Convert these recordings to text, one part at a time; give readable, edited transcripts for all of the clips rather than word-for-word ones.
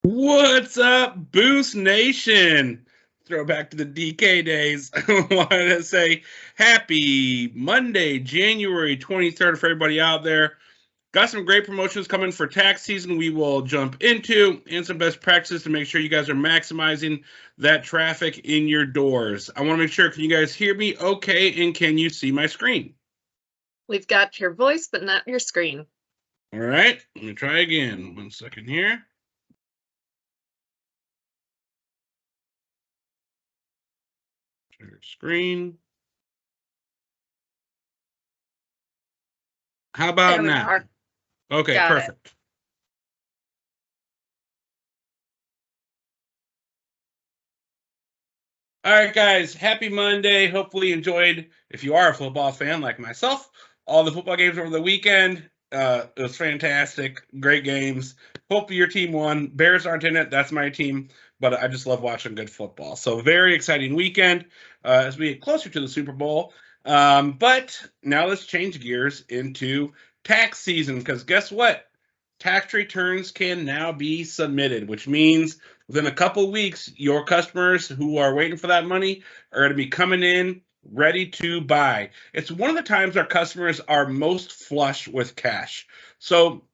What's up, Boost Nation? Throwback to the DK days. I wanted to say happy Monday, January 23rd for everybody out there. Got some great promotions coming for tax season we will jump into and some best practices to make sure you guys are maximizing that traffic in your doors. I want to make sure, can you guys hear me okay, and can you see my screen? We've got your voice, but not your screen. All right, let me try again. 1 second here. Share screen. How about now? Okay, Got perfect. All right, guys, happy Monday. Hopefully you enjoyed, if you are a football fan like myself, all the football games over the weekend. It was fantastic. Great games. Hope your team won. Bears aren't in it. That's my team. But I just love watching good football. So very exciting weekend as we get closer to the Super Bowl. But now let's change gears into tax season, because guess what? Tax returns can now be submitted, which means within a couple weeks, your customers who are waiting for that money are going to be coming in ready to buy. It's one of the times our customers are most flush with cash. So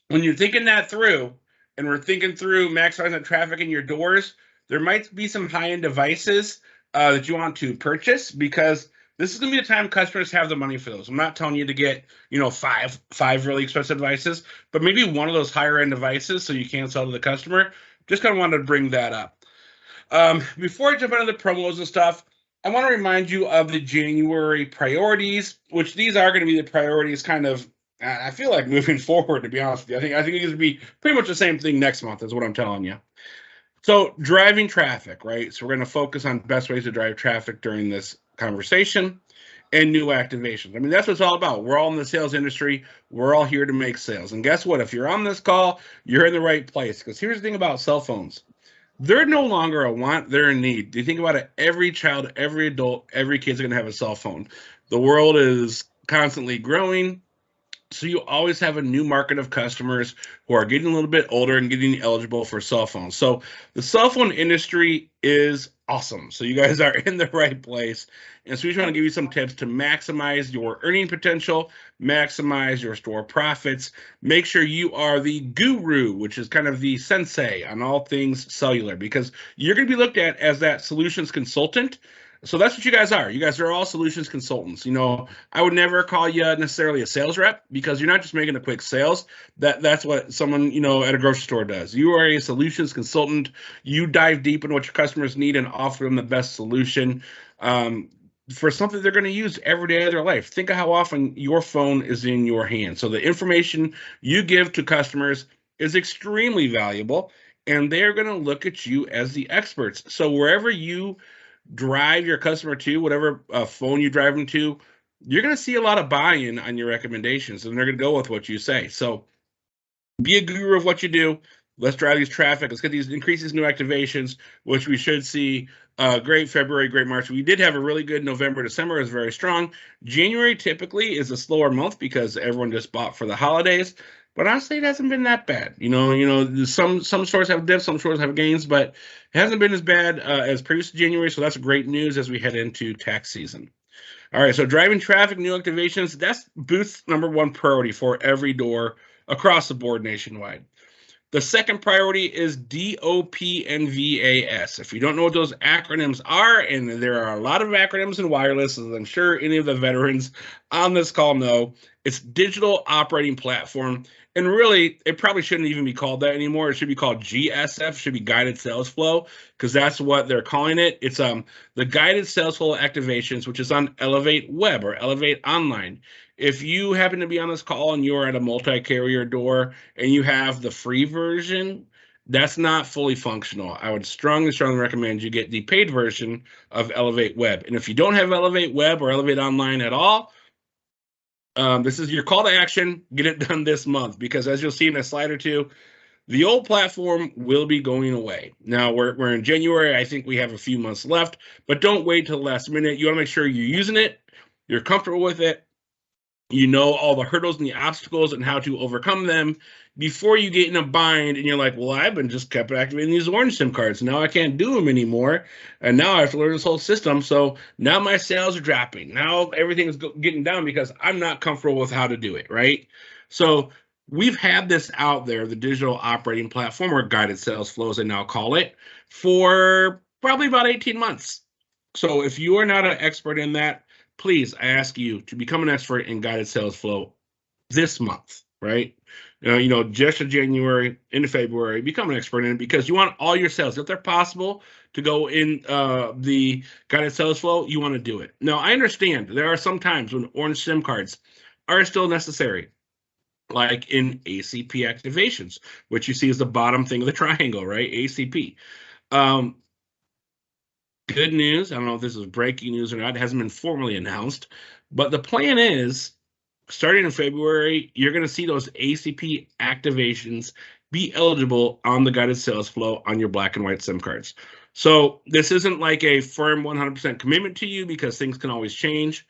when you're thinking that through, and we're thinking through maximizing traffic in your doors, there might be some high-end devices that you want to purchase, because this is going to be the time customers have the money for those. I'm not telling you to get, five really expensive devices, but maybe one of those higher end devices so you can sell to the customer. Just kind of wanted to bring that up. Before I jump into the promos and stuff, I want to remind you of the January priorities, which these are going to be the priorities kind of, I feel like, moving forward, to be honest with you. I think it's going to be pretty much the same thing next month is what I'm telling you. So driving traffic, right? So we're going to focus on best ways to drive traffic during this conversation and new activations. I mean, that's what it's all about. We're all in the sales industry. We're all here to make sales. And guess what? If you're on this call, you're in the right place. Because here's the thing about cell phones. They're no longer a want, they're a need. Do you think about it? Every child, every adult, every kid's going to have a cell phone. The world is constantly growing. So you always have a new market of customers who are getting a little bit older and getting eligible for cell phones. So the cell phone industry is awesome. So you guys are in the right place. And so we just want to give you some tips to maximize your earning potential, maximize your store profits. Make sure you are the guru, which is kind of the sensei on all things cellular, because you're going to be looked at as that solutions consultant. So that's what you guys are. You guys are all solutions consultants. I would never call you necessarily a sales rep, because you're not just making a quick sales. That's what someone, at a grocery store does. You are a solutions consultant. You dive deep in what your customers need and offer them the best solution for something they're going to use every day of their life. Think of how often your phone is in your hand. So the information you give to customers is extremely valuable, and they're going to look at you as the experts. So wherever you drive your customer to, whatever phone you drive them to, you're going to see a lot of buy-in on your recommendations, and they're going to go with what you say. So be a guru of what you do. Let's drive these traffic. Let's get these increases, new activations, which we should see. Great February, great March. We did have a really good November. December is very strong. January typically is a slower month because everyone just bought for the holidays. But honestly, it hasn't been that bad. Some stores have dips, some stores have gains, but it hasn't been as bad as previous January. So that's great news as we head into tax season. All right, so driving traffic, new activations, that's Booth's number one priority for every door across the board nationwide. The second priority is DOP and VAS. If you don't know what those acronyms are, and there are a lot of acronyms in wireless, as I'm sure any of the veterans on this call know, it's Digital Operating Platform. And really, it probably shouldn't even be called that anymore. It should be called GSF, should be Guided Sales Flow, because that's what they're calling it. It's the Guided Sales Flow Activations, which is on Elevate Web or Elevate Online. If you happen to be on this call and you're at a multi-carrier door and you have the free version, that's not fully functional. I would strongly recommend you get the paid version of Elevate Web. And if you don't have Elevate Web or Elevate Online at all, this is your call to action. Get it done this month, because as you'll see in a slide or two, the old platform will be going away. Now, we're in January. I think we have a few months left, but don't wait till the last minute. You want to make sure you're using it, you're comfortable with it, You know all the hurdles and the obstacles and how to overcome them before you get in a bind and you're like, well, I've been just kept activating these orange SIM cards. Now I can't do them anymore. And now I have to learn this whole system. So now my sales are dropping. Now everything is getting down because I'm not comfortable with how to do it, right? So we've had this out there, the digital operating platform, or guided sales flow, as they now call it, for probably about 18 months. So if you are not an expert in that, please, I ask you to become an expert in guided sales flow this month, right? Just in January, into February, become an expert in it because you want all your sales, if they're possible, to go in the guided sales flow. You want to do it. Now, I understand there are some times when orange SIM cards are still necessary, like in ACP activations, which you see is the bottom thing of the triangle, right? ACP. Good news, I don't know if this is breaking news or not, it hasn't been formally announced, but the plan is, starting in February, you're going to see those ACP activations be eligible on the guided sales flow on your black and white SIM cards. So this isn't like a firm 100% commitment to you because things can always change,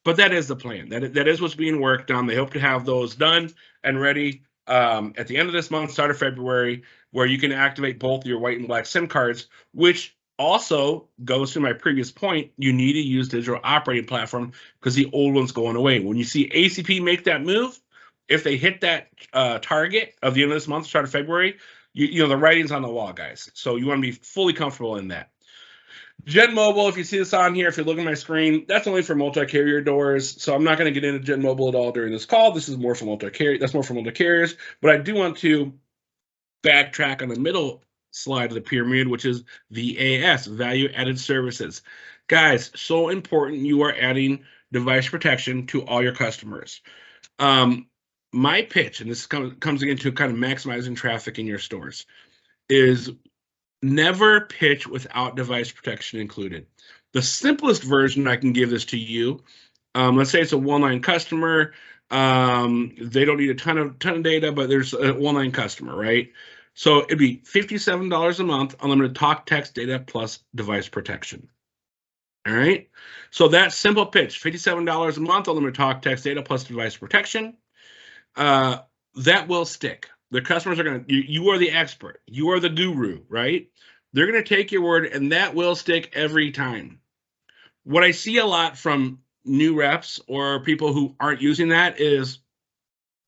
but that is the plan. That is what's being worked on. They hope to have those done and ready at the end of this month, start of February, where you can activate both your white and black SIM cards, which also goes to my previous point. You need to use digital operating platform because the old one's going away. When you see ACP make that move, if they hit that target of the end of this month, start of February, you know the writing's on the wall, guys. So you want to be fully comfortable in that. Gen Mobile, if you see this on here, if you look at my screen, that's only for multi-carrier doors. So I'm not going to get into Gen Mobile at all during this call. This is more for multi-carrier. That's more for multi-carriers. But I do want to backtrack on the middle slide of the pyramid, which is VAS, value added services. Guys, so important you are adding device protection to all your customers. My pitch, and this comes again to kind of maximizing traffic in your stores, is never pitch without device protection included. The simplest version I can give this to you, let's say it's a one-line customer. They don't need a ton of data, but there's a one-line customer, right? So it'd be $57 a month, unlimited talk, text, data, plus device protection. All right. So that simple pitch, $57 a month, unlimited talk, text, data, plus device protection. That will stick. The customers are going to, you are the expert. You are the guru, right? They're going to take your word, and that will stick every time. What I see a lot from new reps or people who aren't using that is,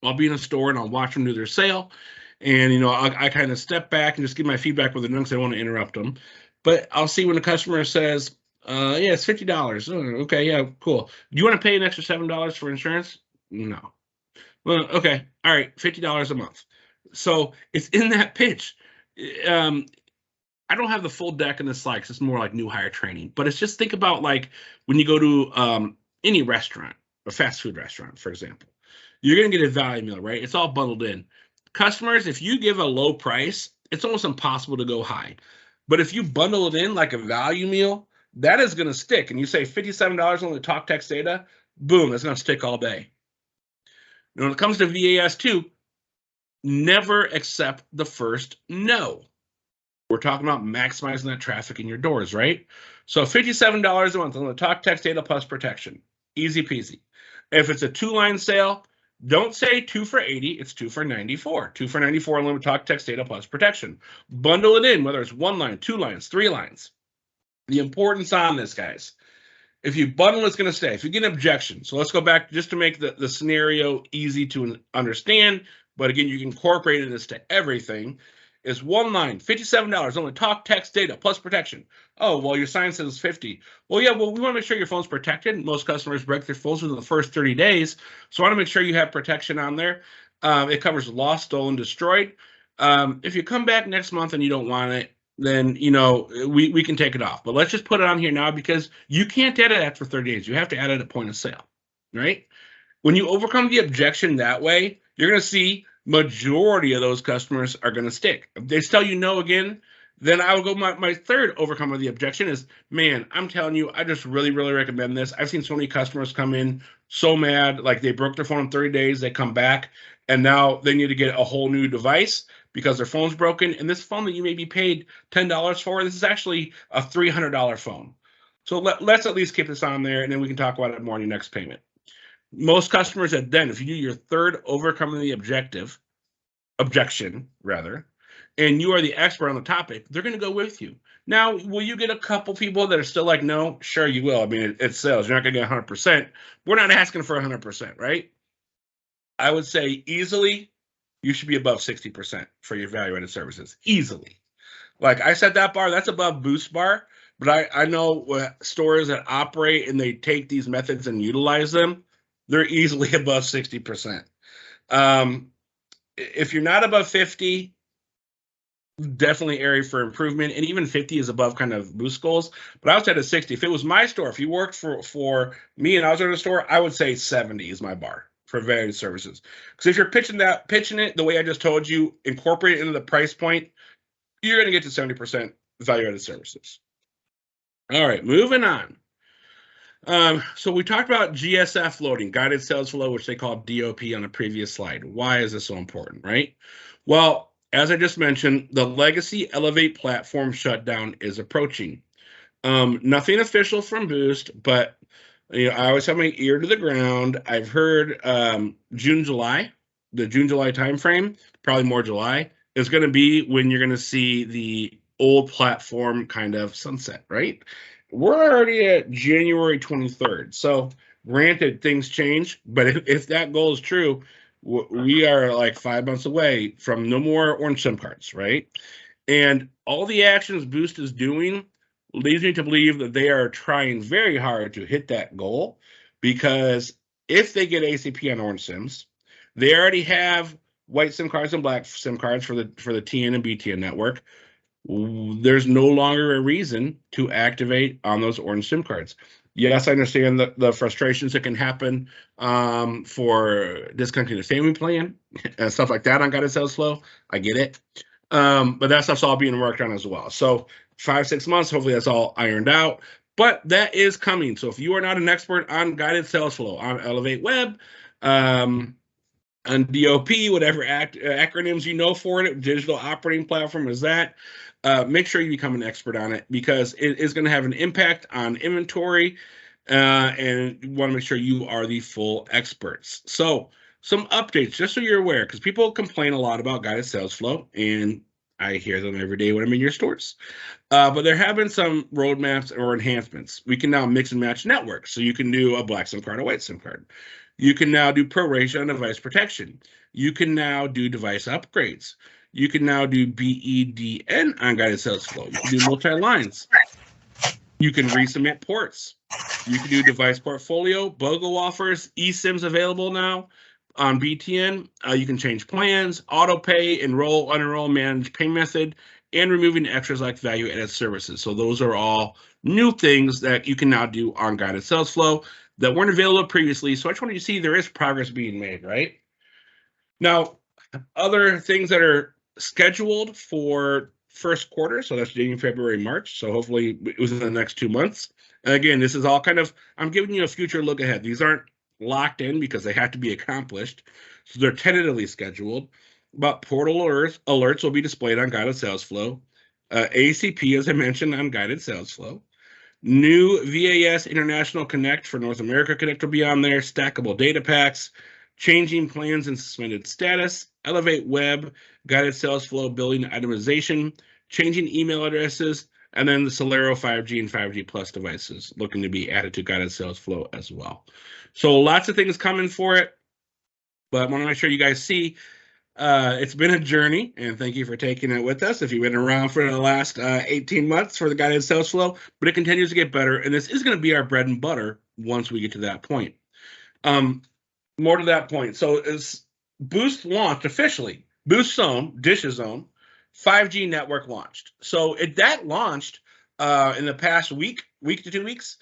I'll be in a store and I'll watch them do their sale. And, I kind of step back and just give my feedback with them because I don't want to interrupt them. But I'll see when the customer says, yeah, it's $50. Oh, okay, yeah, cool. Do you want to pay an extra $7 for insurance? No. Well, okay, all right, $50 a month. So it's in that pitch. I don't have the full deck in this slide because it's more like new hire training. But it's just think about like when you go to any restaurant, a fast food restaurant, for example. You're going to get a value meal, right? It's all bundled in. Customers, if you give a low price, it's almost impossible to go high. But if you bundle it in like a value meal, that is going to stick. And you say $57 on the talk, text, data, boom, that's going to stick all day. Now, when it comes to VAS too, never accept the first no. We're talking about maximizing that traffic in your doors, right? So $57 a month on the talk, text, data, plus protection. Easy peasy. If it's a two-line sale, don't say 2 for $80, it's 2 for $94. 2 for $94 unlimited talk, text, data, plus protection. Bundle it in, whether it's 1 line, 2 lines, 3 lines. The importance on this, guys, if you bundle, it's going to stay. If you get an objection, so let's go back just to make the scenario easy to understand, but again, you can incorporate this to everything, is 1 line, $57, only talk, text, data, plus protection. Oh, well, your sign says 50. Well, yeah, well, we want to make sure your phone's protected. Most customers break their phones within the first 30 days, so I want to make sure you have protection on there. It covers lost, stolen, destroyed. If you come back next month and you don't want it, then, we can take it off. But let's just put it on here now because you can't add it after 30 days. You have to add it at point of sale, right? When you overcome the objection that way, you're going to see majority of those customers are going to stick. If they tell you no again, then I will go, my third overcome of the objection is, man, I'm telling you, I just really, really recommend this. I've seen so many customers come in so mad, like they broke their phone in 30 days, they come back, and now they need to get a whole new device because their phone's broken. And this phone that you may be paid $10 for, this is actually a $300 phone. So let's at least keep this on there, and then we can talk about it more in your next payment. Most customers that then, if you do your third overcoming the objection rather, and you are the expert on the topic, they're going to go with you. Now, will you get a couple people that are still like, no? Sure, you will. I mean, it's sales. You're not going to get 100%. We're not asking for 100%, right? I would say easily, you should be above 60% for your value-added services. Easily. Like I set that bar, that's above Boost bar. But I know stores that operate and they take these methods and utilize them, they're easily above 60%. If you're not above 50, definitely area for improvement, and even 50 is above kind of Boost goals. But I would say at 60. If it was my store, if you worked for me and I was at a store, I would say 70 is my bar for value services. Because if you're pitching it the way I just told you, incorporate it into the price point, you're going to get to 70% value-added services. All right, moving on. So we talked about GSF loading, guided sales flow, which they call DOP on a previous slide. Why is this so important, right? Well, as I just mentioned, the legacy Elevate platform shutdown is approaching. Nothing official from Boost, but I always have my ear to the ground. I've heard June, July timeframe, probably more July, is going to be when you're going to see the old platform kind of sunset, right? We're already at January 23rd. So granted, things change, but if that goal is true, we are like 5 months away from no more orange SIM cards, right? And all the actions Boost is doing leads me to believe that they are trying very hard to hit that goal, because if they get ACP on orange SIMs, they already have white SIM cards and black SIM cards for the TN and BTN network. There's no longer a reason to activate on those orange SIM cards. Yes, I understand the frustrations that can happen for discontinuing the family plan and stuff like that on guided sales flow. I get it. But that stuff's all being worked on as well. So 5-6 months, hopefully that's all ironed out. But that is coming. So if you are not an expert on guided sales flow, on Elevate Web, on DOP, whatever acronyms you know for it, digital operating platform is that, make sure you become an expert on it, because it is going to have an impact on inventory, and you want to make sure you are the full experts. So some updates, just so you're aware, because people complain a lot about guided sales flow, and I hear them every day when I'm in your stores. But there have been some roadmaps or enhancements. We can now mix and match networks. So you can do a black SIM card, a white SIM card. You can now do proration on device protection. You can now do device upgrades. You can now do BEDN on guided sales flow. You can do multi-lines. You can resubmit ports. You can do device portfolio, BOGO offers, eSIMs available now on BTN. You can change plans, auto pay, enroll, unenroll, manage pay method, and removing extras like value-added services. So those are all new things that you can now do on guided sales flow that weren't available previously. So I just wanted you to see there is progress being made, right? Now, other things that are scheduled for first quarter, so that's January, February, March. So hopefully within the next 2 months. And again, this is all kind of, I'm giving you a future look ahead. These aren't locked in because they have to be accomplished. So they're tentatively scheduled. But portal alerts will be displayed on guided sales flow. ACP, as I mentioned, on guided sales flow. New VAS International Connect for North America Connect will be on there. Stackable data packs, changing plans and suspended status, Elevate Web, guided sales flow, billing itemization, changing email addresses, and then the Solero 5G and 5G Plus devices looking to be added to guided sales flow as well. So lots of things coming for it, but I want to make sure you guys see it's been a journey, and thank you for taking it with us if you've been around for the last 18 months for the guided sales flow, but it continues to get better, and this is going to be our bread and butter once we get to that point. More to that point. So as Boost launched officially, Boost Zone, Dish's Zone, 5G network launched. So that launched in the past week to 2 weeks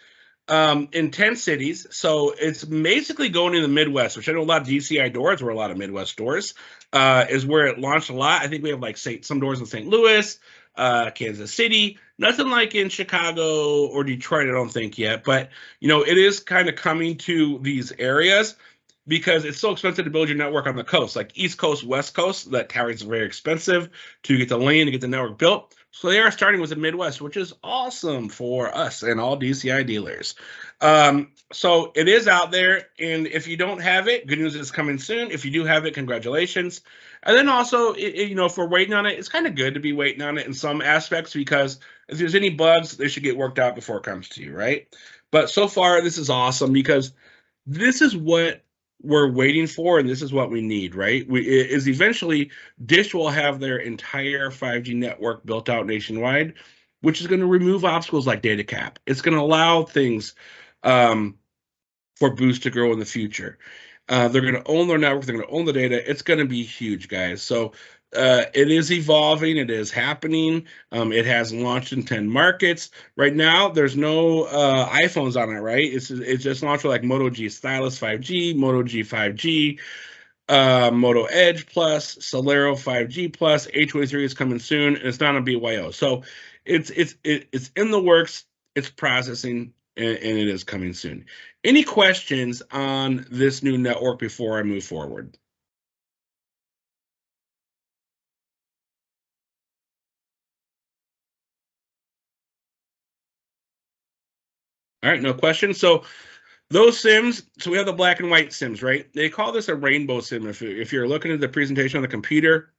in 10 cities. So it's basically going in the Midwest, which I know a lot of DCI doors were a lot of Midwest stores, is where it launched a lot. I think we have like some doors in St. Louis, Kansas City, nothing like in Chicago or Detroit, I don't think yet. But, it is kind of coming to these areas because it's so expensive to build your network on the coast, like East Coast, West Coast. That carries very expensive to get the land to get the network built. So they are starting with the Midwest, which is awesome for us and all DCI dealers. So it is out there, and if you don't have it, good news is coming soon. If you do have it, congratulations. And then also, if we're waiting on it, it's kind of good to be waiting on it in some aspects, because if there's any bugs, they should get worked out before it comes to you, right? But so far, this is awesome, because this is what we're waiting for, and this is what we need, right? Is eventually Dish will have their entire 5G network built out nationwide, which is going to remove obstacles like data cap. It's going to allow things for Boost to grow in the future. They're going to own their network. They're going to own the data. It's going to be huge, guys. So it is evolving. It is happening. It has launched in 10 markets. Right now, there's no iPhones on it, right? It's just launched with like Moto G Stylus 5G, Moto G 5G, Moto Edge Plus, Solero 5G Plus. H23 is coming soon, and it's not on BYO. So it's in the works. It's processing, and it is coming soon. Any questions on this new network before I move forward? All right, no questions. So those sims, so we have the black and white sims, right? They call this a rainbow sim. If you're looking at the presentation on the computer,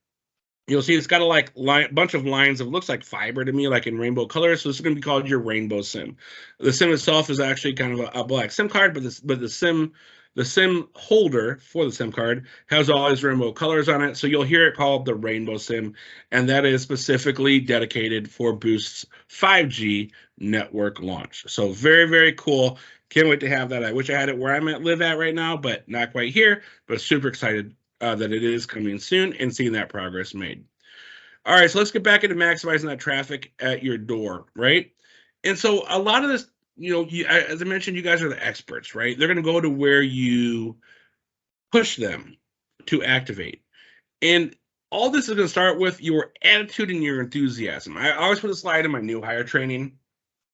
you'll see it's got a bunch of lines of looks like fiber to me, like in rainbow colors. So this is going to be called your rainbow sim. The sim itself is actually kind of a black sim card, but the sim holder for the SIM card has all these rainbow colors on it. So you'll hear it called the Rainbow SIM, and that is specifically dedicated for Boost's 5G network launch. So very, very cool. Can't wait to have that. I wish I had it where I live at right now, but not quite here. But super excited that it is coming soon and seeing that progress made. All right, so let's get back into maximizing that traffic at your door, right? And so a lot of this, as I mentioned, you guys are the experts, right? They're going to go to where you push them to activate. And all this is going to start with your attitude and your enthusiasm. I always put a slide in my new hire training.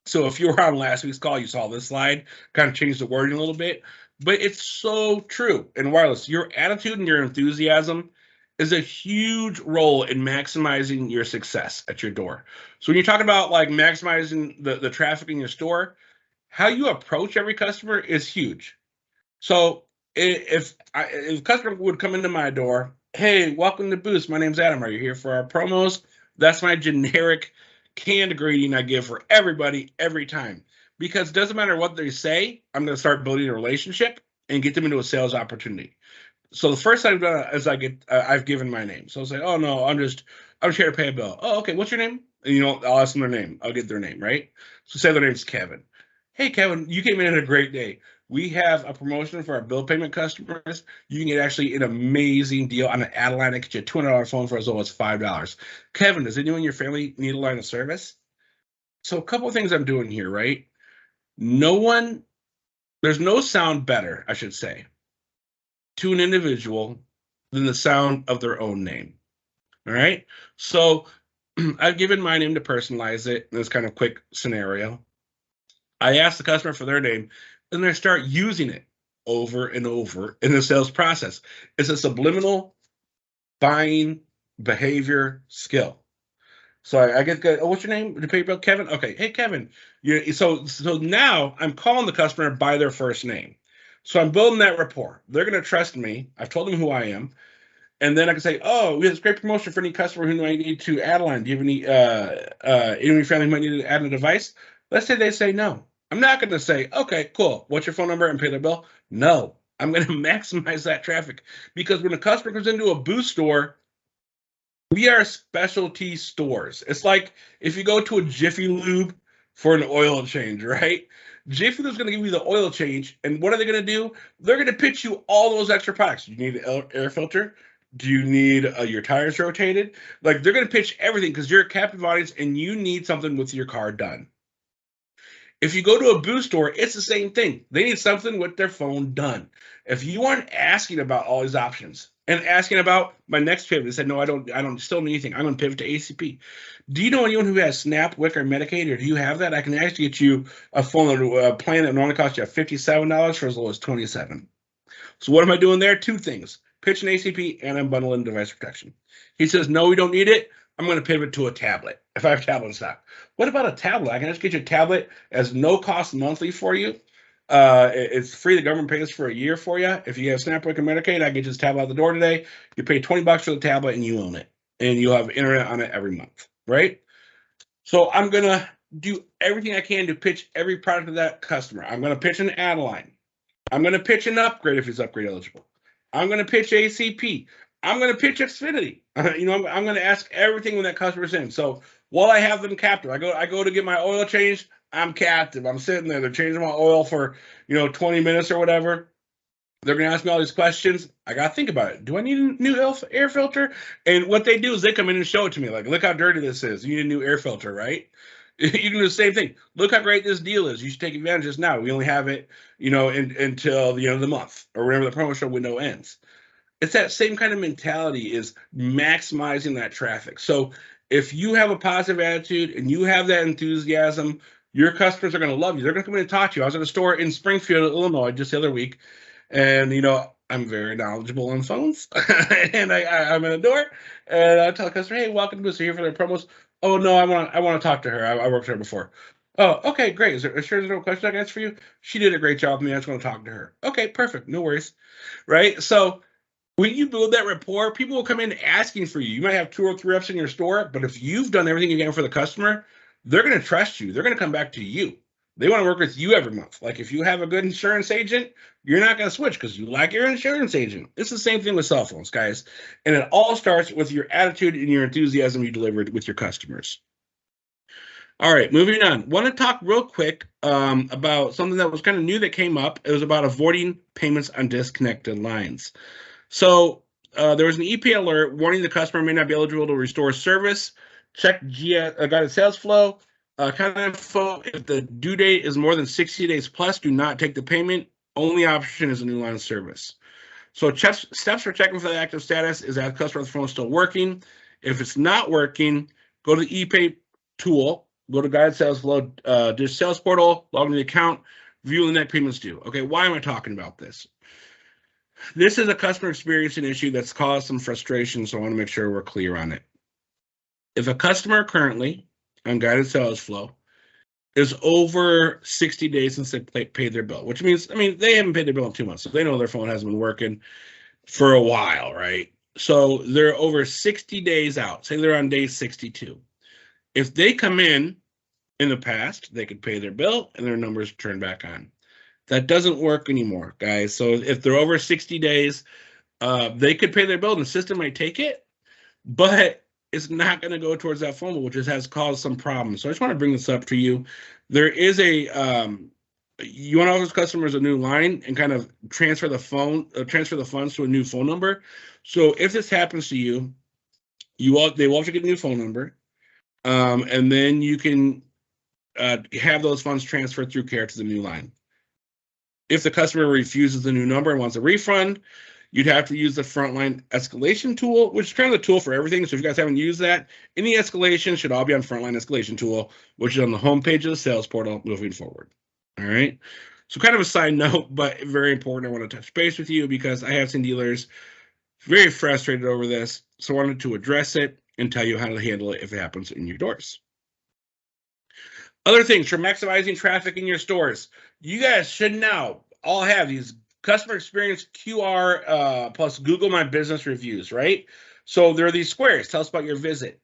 So if you were on last week's call, you saw this slide, kind of changed the wording a little bit, but it's so true in wireless. Your attitude and your enthusiasm is a huge role in maximizing your success at your door. So when you're talking about like maximizing the traffic in your store, how you approach every customer is huge. So if a customer would come into my door, hey, welcome to Boost. My name's Adam. Are you here for our promos? That's my generic canned greeting I give for everybody every time. Because it doesn't matter what they say, I'm going to start building a relationship and get them into a sales opportunity. So the first thing I've done is I've given my name. So I'll say, oh no, I'm just here to pay a bill. Oh, okay, what's your name? And I'll ask them their name. I'll get their name, right? So say their name's Kevin. Hey Kevin, you came in at a great day. We have a promotion for our bill payment customers. You can get actually an amazing deal on an add line that gets you a $200 phone for as low as $5. Kevin, does anyone in your family need a line of service? So a couple of things I'm doing here, right? There's no sound better, I should say, to an individual than the sound of their own name. All right. So I've given my name to personalize it in this kind of quick scenario. I ask the customer for their name, and they start using it over and over in the sales process. It's a subliminal buying behavior skill. So I get good. Oh, what's your name? To pay your bill, Kevin. Okay, hey Kevin. So now I'm calling the customer by their first name. So I'm building that rapport. They're going to trust me. I've told them who I am. And then I can say, oh, we have this great promotion for any customer who might need to add a line. Do you have any family who might need to add a device? Let's say they say no. I'm not going to say, okay, cool. What's your phone number and pay their bill? No, I'm going to maximize that traffic, because when a customer comes into a Boost store, we are specialty stores. It's like if you go to a Jiffy Lube for an oil change, right? Jiffy Lube's going to give you the oil change, and what are they going to do? They're going to pitch you all those extra products. You need an air filter. Do you need your tires rotated? Like, they're going to pitch everything because you're a captive audience and you need something with your car done. If you go to a Boost store, it's the same thing. They need something with their phone done. If you aren't asking about all these options and asking about my next pivot, they said, no, I don't still need anything. I'm going to pivot to ACP. Do you know anyone who has SNAP, WIC, or Medicaid, or do you have that? I can actually get you a phone plan that normally costs you $57 for as low as $27. So what am I doing there? Two things: pitch an ACP and I'm bundling device protection. He says, no, we don't need it. I'm going to pivot to a tablet if I have tablet in stock. What about a tablet? I can just get you a tablet as no cost monthly for you. It's free. The government pays for a year for you. If you have SNAP and Medicaid, I get you this tablet out the door today. You pay $20 for the tablet and you own it. And you'll have internet on it every month, right? So I'm going to do everything I can to pitch every product to that customer. I'm going to pitch an add line. I'm going to pitch an upgrade if it's upgrade eligible. I'm going to pitch ACP. I'm going to pitch Xfinity. I'm going to ask everything when that customer's in. So while I have them captive, I go to get my oil changed. I'm captive. I'm sitting there. They're changing my oil for 20 minutes or whatever. They're going to ask me all these questions. I got to think about it. Do I need a new air filter? And what they do is they come in and show it to me. Like, look how dirty this is. You need a new air filter, right? You can do the same thing. Look how great this deal is. You should take advantage of this now. We only have it, until the end of the month or whenever the promotional window ends. It's that same kind of mentality, is maximizing that traffic. So if you have a positive attitude and you have that enthusiasm, your customers are going to love you. They're going to come in and talk to you. I was at a store in Springfield, Illinois, just the other week, and I'm very knowledgeable on phones, and I'm in a door, and I tell the customer, "Hey, welcome to us. Here for their promos." "Oh no, I want to talk to her. I worked with her before." "Oh, okay, great. Is there no question I can answer for you?" "She did a great job with me. I just want to talk to her." "Okay, perfect. No worries." Right? So when you build that rapport, people will come in asking for you. You might have 2 or 3 reps in your store, but if you've done everything you can for the customer, they're going to trust you. They're going to come back to you. They want to work with you every month. Like, if you have a good insurance agent, you're not going to switch because you like your insurance agent. It's the same thing with cell phones, guys. And it all starts with your attitude and your enthusiasm you delivered with your customers. All right, moving on. Want to talk real quick about something that was kind of new that came up. It was about avoiding payments on disconnected lines. So there was an EP alert warning the customer may not be eligible to restore service. Check guided sales flow. Kind of info, if the due date is more than 60 days plus, do not take the payment. Only option is a new line of service. So steps for checking for the active status is that customer's phone is still working. If it's not working, go to the ePay tool, go to guided sales flow, dish sales portal, log into the account, view the net payments due. Okay, why am I talking about this? This is a customer experience issue that's caused some frustration, so I want to make sure we're clear on it. If a customer currently on guided sales flow is over 60 days since they paid their bill, which means, they haven't paid their bill in 2 months, so they know their phone hasn't been working for a while, right? So they're over 60 days out. Say they're on day 62. If they come in the past, they could pay their bill and their numbers turn back on. That doesn't work anymore, guys. So if they're over 60 days, they could pay their bill and the system might take it, but it's not going to go towards that phone bill, which has caused some problems. So I just want to bring this up to you. There is you want to offer customers a new line and kind of transfer the funds to a new phone number. So if this happens to you, they will have to get a new phone number, and then you can have those funds transferred through care to the new line. If the customer refuses the new number and wants a refund, you'd have to use the Frontline Escalation tool, which is kind of the tool for everything. So if you guys haven't used that, any escalation should all be on Frontline Escalation tool, which is on the homepage of the sales portal moving forward. All right. So kind of a side note, but very important. I want to touch base with you because I have seen dealers very frustrated over this. So I wanted to address it and tell you how to handle it if it happens in your doors. Other things for maximizing traffic in your stores. You guys should now all have these customer experience QR plus Google My Business reviews, right? So there are these squares. Tell us about your visit.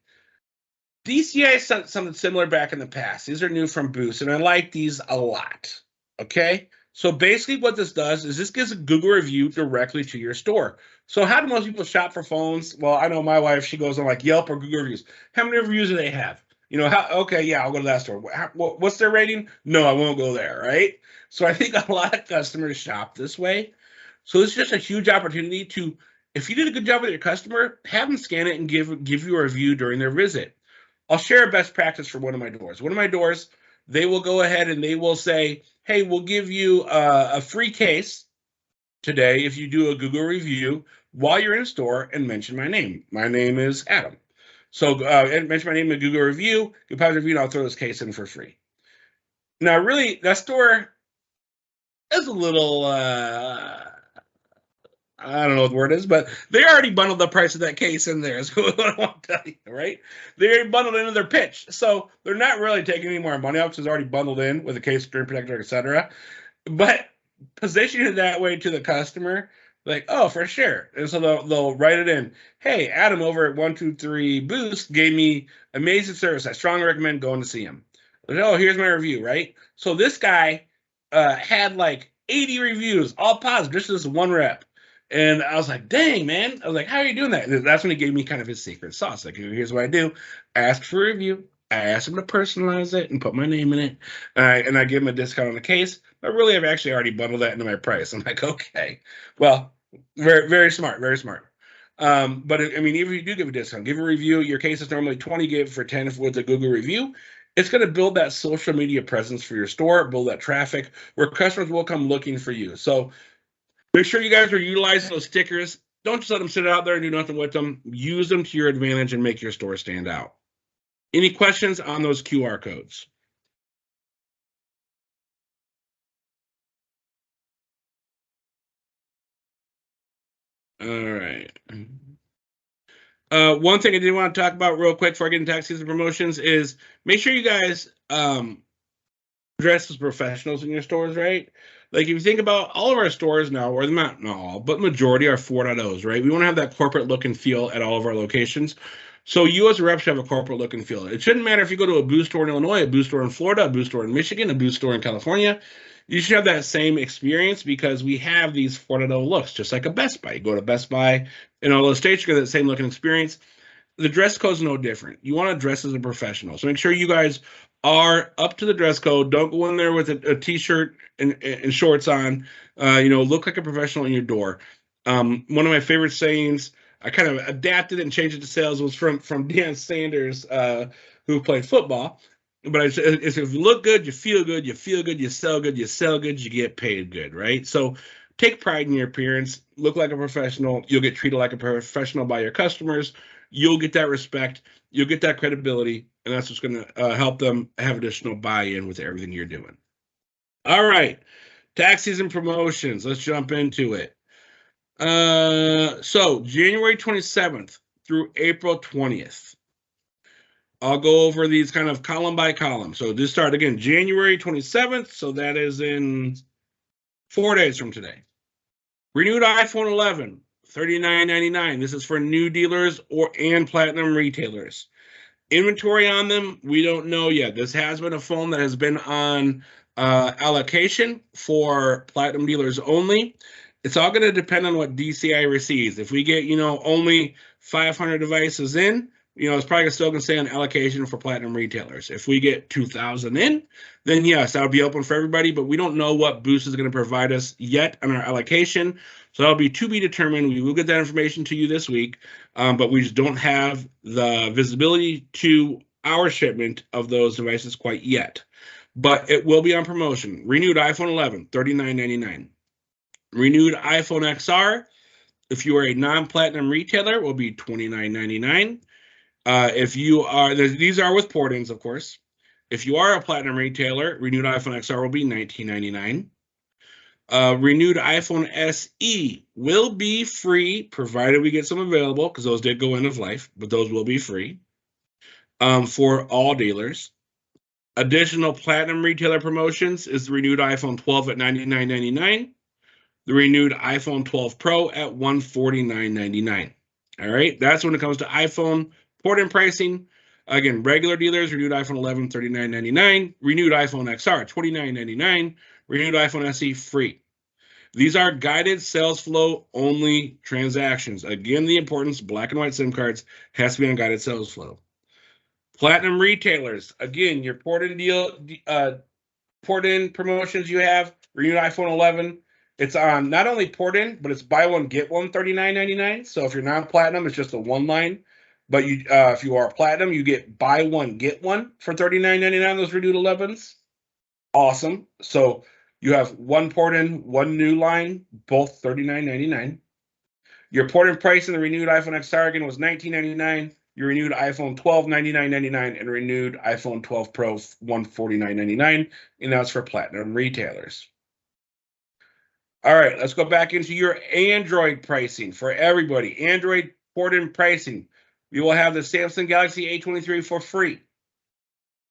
DCI sent something similar back in the past. These are new from Boost, and I like these a lot. Okay? So basically what this does is this gives a Google review directly to your store. So how do most people shop for phones? Well, I know my wife, she goes on like Yelp or Google reviews. How many reviews do they have? Okay, yeah, I'll go to that store. What's their rating? No, I won't go there, right? So I think a lot of customers shop this way. So it's just a huge opportunity to, if you did a good job with your customer, have them scan it and give you a review during their visit. I'll share a best practice for one of my doors. One of my doors, they will go ahead and they will say, hey, we'll give you a free case today if you do a Google review while you're in store and mention my name. My name is Adam. So mention my name in a Google review. You'll probably review, and I'll throw this case in for free. Now, really, that store is a little, I I don't know what the word is, but they already bundled the price of that case in there, is what I want to tell you, right? They already bundled into their pitch. So they're not really taking any more money off because it's already bundled in with a case, screen protector, etc. But position it that way to the customer, like, oh, for sure. And so they'll write it in. Hey, Adam over at 123 Boost gave me amazing service. I strongly recommend going to see him. Oh, here's my review, right? So this guy had like 80 reviews, all positive, just this one rep. And I was like, dang, man. I was like, how are you doing that? And that's when he gave me kind of his secret sauce. Like, here's what I do. Ask for a review. I asked him to personalize it and put my name in it. And I give him a discount on the case. But really, I've actually already bundled that into my price. I'm like, okay. Well, very, very smart. Very smart. But I mean, even if you do give a discount, give a review. Your case is normally 20, give for 10 if it's a Google review. It's going to build that social media presence for your store, build that traffic where customers will come looking for you. So make sure you guys are utilizing those stickers. Don't just let them sit out there and do nothing with them. Use them to your advantage and make your store stand out. Any questions on those QR codes? All right. One thing I did want to talk about real quick before I get into tax season promotions is make sure you guys dress as professionals in your stores, right? Like if you think about all of our stores now, or not all, but majority are 4.0s, right? We want to have that corporate look and feel at all of our locations. So you as a rep should have a corporate look and feel. It shouldn't matter if you go to a Boost store in Illinois, a Boost store in Florida, a Boost store in Michigan, a Boost store in California. You should have that same experience because we have these 4.0 looks, just like a Best Buy. You go to Best Buy in all those states, you get that same look and experience. The dress code is no different. You want to dress as a professional. So make sure you guys are up to the dress code. Don't go in there with a t-shirt and shorts on. Look like a professional in your door. One of my favorite sayings, I kind of adapted and changed it to sales, was from Deion Sanders, who played football. But it's if you look good, you feel good, you sell good, you sell good, you get paid good, right? So take pride in your appearance. Look like a professional. You'll get treated like a professional by your customers. You'll get that respect. You'll get that credibility. And that's what's going to help them have additional buy-in with everything you're doing. All right. Tax season promotions. Let's jump into it. So January 27th through April 20th. I'll go over these kind of column by column. So this start again, January 27th. So that is in 4 days from today. Renewed iPhone 11, $39.99. This is for new dealers and platinum retailers. Inventory on them, we don't know yet. This has been a phone that has been on allocation for platinum dealers only. It's all going to depend on what DCI receives. If we get, only 500 devices in, it's probably still going to stay on allocation for platinum retailers. If we get 2,000 in, then yes, that'll be open for everybody, but we don't know what Boost is going to provide us yet on our allocation. So that'll be to be determined. We will get that information to you this week, but we just don't have the visibility to our shipment of those devices quite yet. But it will be on promotion. Renewed iPhone 11, $39.99. Renewed iPhone XR, if you are a non-platinum retailer, will be $29.99. If you are, these are with port-ins, of course. If you are a platinum retailer, renewed iPhone XR will be $19.99. Renewed iPhone SE will be free, provided we get some available, because those did go end of life, but those will be free for all dealers. Additional platinum retailer promotions is the renewed iPhone 12 at $99.99. The renewed iPhone 12 Pro at $149.99. All right, that's when it comes to iPhone port-in pricing. Again, regular dealers, renewed iPhone 11, $39.99. Renewed iPhone XR, $29.99. Renewed iPhone SE, free. These are guided sales flow only transactions. Again, the importance, black and white SIM cards has to be on guided sales flow. Platinum retailers, again, your port-in promotions you have, renewed iPhone 11. It's on not only port-in, but it's buy one, get one, $39.99. So if you're non-platinum, it's just a one line. But if you are platinum, you get buy one, get one for $39.99, those renewed 11s. Awesome. So you have one port-in, one new line, both $39.99. Your port-in price in the renewed iPhone XR again was $19.99. Your renewed iPhone 12, $99.99, and renewed iPhone 12 Pro, $149.99. And that's for platinum retailers. All right, let's go back into your Android pricing for everybody. Android port-in pricing. We will have the Samsung Galaxy A23 for free.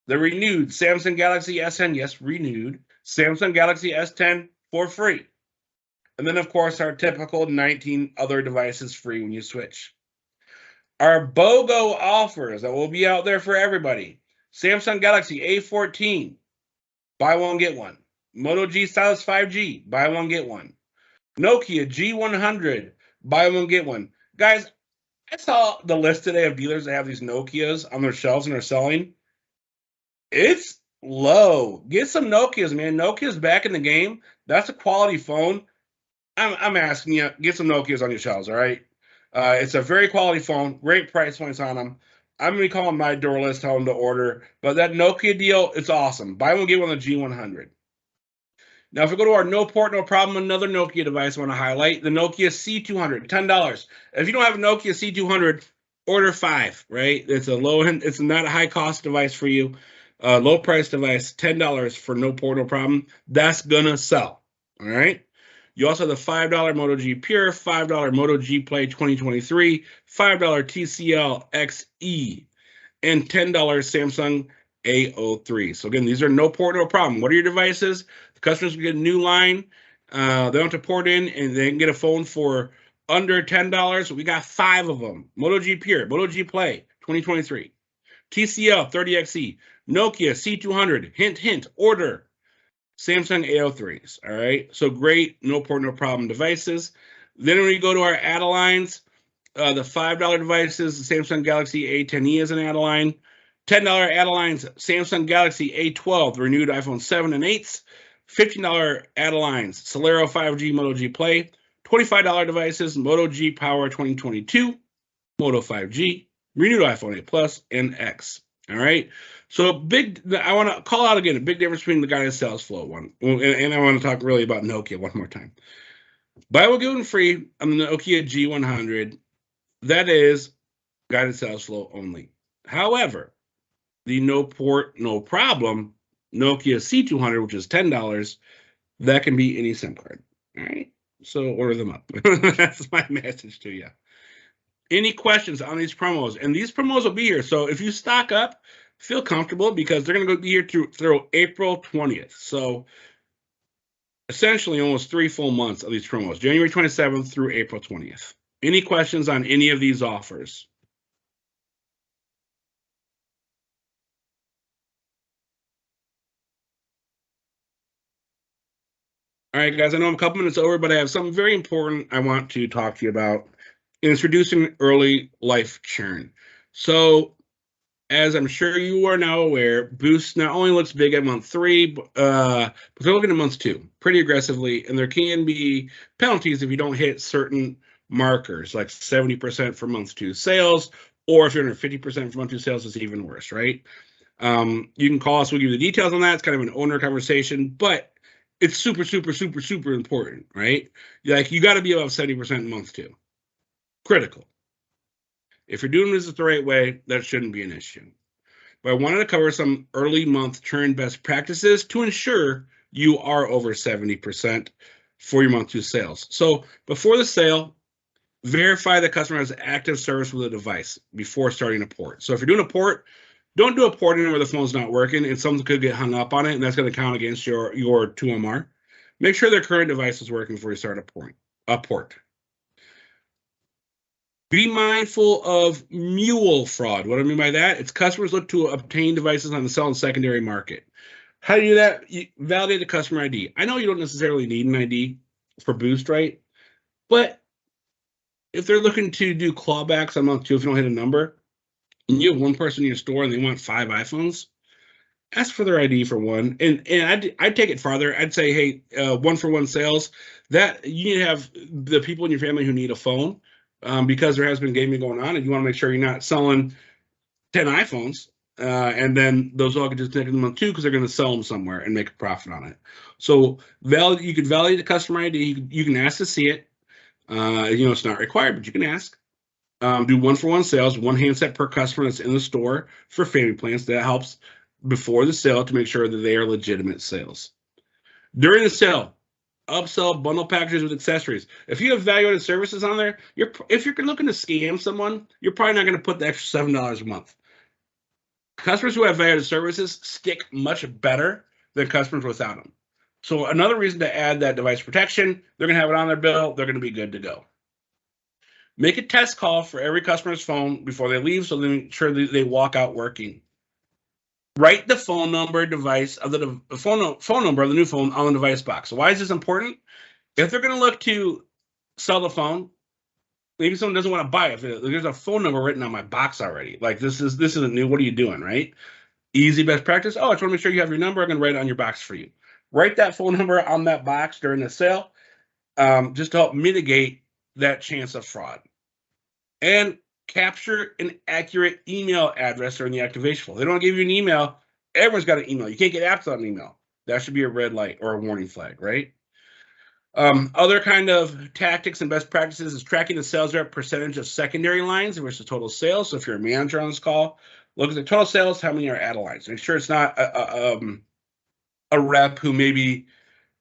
The renewed Samsung Galaxy S10, yes, renewed. Samsung Galaxy S10 for free. And then, of course, our typical 19 other devices free when you switch. Our BOGO offers that will be out there for everybody. Samsung Galaxy A14, buy one, get one. Moto G Stylus 5G, buy one, get one. Nokia G100, buy one, get one. Guys, I saw the list today of dealers that have these Nokias on their shelves and are selling. It's low. Get some Nokias, man. Nokia's back in the game. That's a quality phone. I'm asking you, get some Nokias on your shelves, all right? It's a very quality phone, great price points on them. I'm going to be calling my door list, tell them to order. But that Nokia deal, it's awesome. Buy one, get one on the G100. Now, if we go to our no port, no problem, another Nokia device I want to highlight, the Nokia C200, $10. If you don't have a Nokia C200, order 5, right? It's a low end, it's not a high cost device for you. Low price device, $10 for no port, no problem. That's going to sell, all right? You also have the $5 Moto G Pure, $5 Moto G Play 2023, $5 TCL XE, and $10 Samsung A03. So again, these are no port, no problem. What are your devices? The customers can get a new line. They don't have to port in, and they can get a phone for under $10. We got 5 of them. Moto G Pure, Moto G Play 2023, TCL 30XE, Nokia C200, hint, hint, order. Samsung A03s, all right? So great, no port, no problem devices. Then when we go to our add-a-lines, the $5 devices, the Samsung Galaxy A10e is an add-a-line. $10 add-a-lines, Samsung Galaxy A12, the renewed iPhone 7 and 8s. $15 add-a-lines, Solero 5G Moto G Play. $25 devices, Moto G Power 2022, Moto 5G, renewed iPhone 8 Plus, and X. All right. So I want to call out again a big difference between the guided sales flow one. And I want to talk really about Nokia one more time. Buy one, get one free on the Nokia G100. That is guided sales flow only. However, the no port, no problem Nokia C200, which is $10, that can be any SIM card. All right. So order them up. That's my message to you. Any questions on these promos? And these promos will be here. So if you stock up, feel comfortable because they're going to be here through April 20th. So essentially almost 3 full months of these promos, January 27th through April 20th. Any questions on any of these offers? All right, guys, I know I'm a couple minutes over, but I have something very important I want to talk to you about. And it's reducing early life churn. So as I'm sure you are now aware, Boost not only looks big at month 3, but they're looking at month 2 pretty aggressively, and there can be penalties if you don't hit certain markers, like 70% for month 2 sales, or if you're under 50% for month 2 sales, it's even worse, right? You can call us, we'll give you the details on that. It's kind of an owner conversation, but it's super, super, super, super important, right? Like, you got to be above 70% in month 2. Critical. If you're doing this the right way, that shouldn't be an issue. But I wanted to cover some early month churn best practices to ensure you are over 70% for your month 2 sales. So before the sale, verify the customer has active service with the device before starting a port. So if you're doing a port, don't do a port in where the phone's not working and something could get hung up on it, and that's going to count against your 2MR. Make sure their current device is working before you start a port. Be mindful of mule fraud. What do I mean by that? It's customers look to obtain devices on the sell and secondary market. How do you do that? You validate the customer ID. I know you don't necessarily need an ID for Boost, right? But if they're looking to do clawbacks on month 2, if you don't hit a number, and you have one person in your store and they want 5 iPhones, ask for their ID for one. And I'd take it farther. I'd say, hey, 1-for-1 sales, that you need to have the people in your family who need a phone. Because there has been gaming going on, and you want to make sure you're not selling 10 iPhones, and then those all get disconnected in month 2 because they're going to sell them somewhere and make a profit on it. So you could validate the customer ID. You can ask to see it. It's not required, but you can ask. Do 1-for-1 sales, 1 handset per customer that's in the store for family plans. That helps before the sale to make sure that they are legitimate sales. During the sale, upsell bundle packages with accessories. If you have value-added services on there, if you're looking to scam someone, you're probably not going to put the extra $7 a month. Customers who have value-added services stick much better than customers without them. So another reason to add that device protection, they're going to have it on their bill. They're going to be good to go. Make a test call for every customer's phone before they leave, so they make sure that they walk out working. Write the phone number device of the phone number of the new phone on the device box. So why is this important? If they're going to look to sell the phone, maybe someone doesn't want to buy it. There's a phone number written on my box already. Like this isn't new. What are you doing, right? Easy best practice. Oh, I just want to make sure you have your number. I'm going to write it on your box for you. Write that phone number on that box during the sale, just to help mitigate that chance of fraud. And capture an accurate email address during the activation flow. They don't give you an email. Everyone's got an email. You can't get apps on an email. That should be a red light or a warning flag, right? Other kind of tactics and best practices is tracking the sales rep percentage of secondary lines versus total sales. So if you're a manager on this call, look at the total sales, how many are add lines. Make sure it's not a rep who may be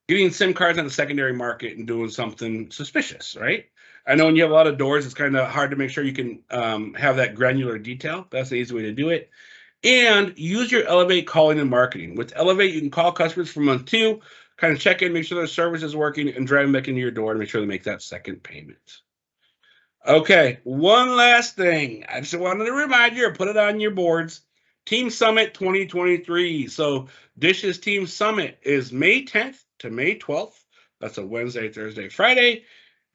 getting SIM cards on the secondary market and doing something suspicious, right? I know when you have a lot of doors, it's kind of hard to make sure you can have that granular detail. That's the easy way to do it. And use your Elevate calling and marketing. With Elevate, you can call customers for month 2, kind of check in, make sure their service is working, and drive them back into your door to make sure they make that second payment. Okay, one last thing. I just wanted to remind you or put it on your boards. Team Summit 2023. So Dish's Team Summit is May 10th to May 12th. That's a Wednesday, Thursday, Friday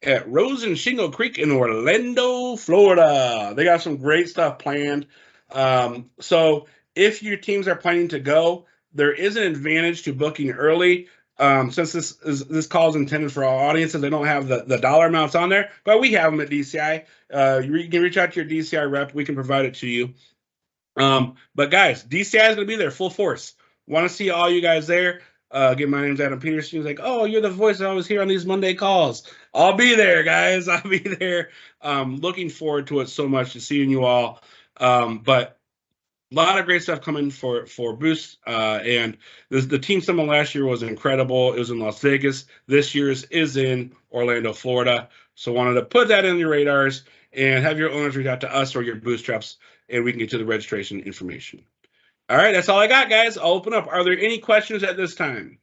at Rose and Shingle Creek in Orlando, Florida. They got some great stuff planned. So if your teams are planning to go, there is an advantage to booking early. Since this call is intended for all audiences, they don't have the dollar amounts on there, but we have them at DCI. You can reach out to your DCI rep. We can provide it to you. But guys, DCI is going to be there full force. Want to see all you guys there. Again, my name's Adam Peterson. He's like, oh, you're the voice I always hear on these Monday calls. I'll be there, guys. I'll be there. Looking forward to it so much, to seeing you all. But a lot of great stuff coming for Boost. And the Team Summit last year was incredible. It was in Las Vegas. This year's is in Orlando, Florida. So wanted to put that in your radars and have your owners reach out to us or your bootstraps, and we can get you the registration information. All right, that's all I got, guys. I'll open up. Are there any questions at this time?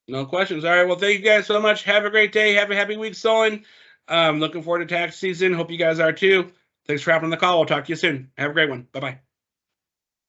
No questions. All right, well, thank you guys so much. Have a great day. Have a happy week, Solon. Looking forward to tax season. Hope you guys are too. Thanks for hopping on the call. We'll talk to you soon. Have a great one. Bye-bye.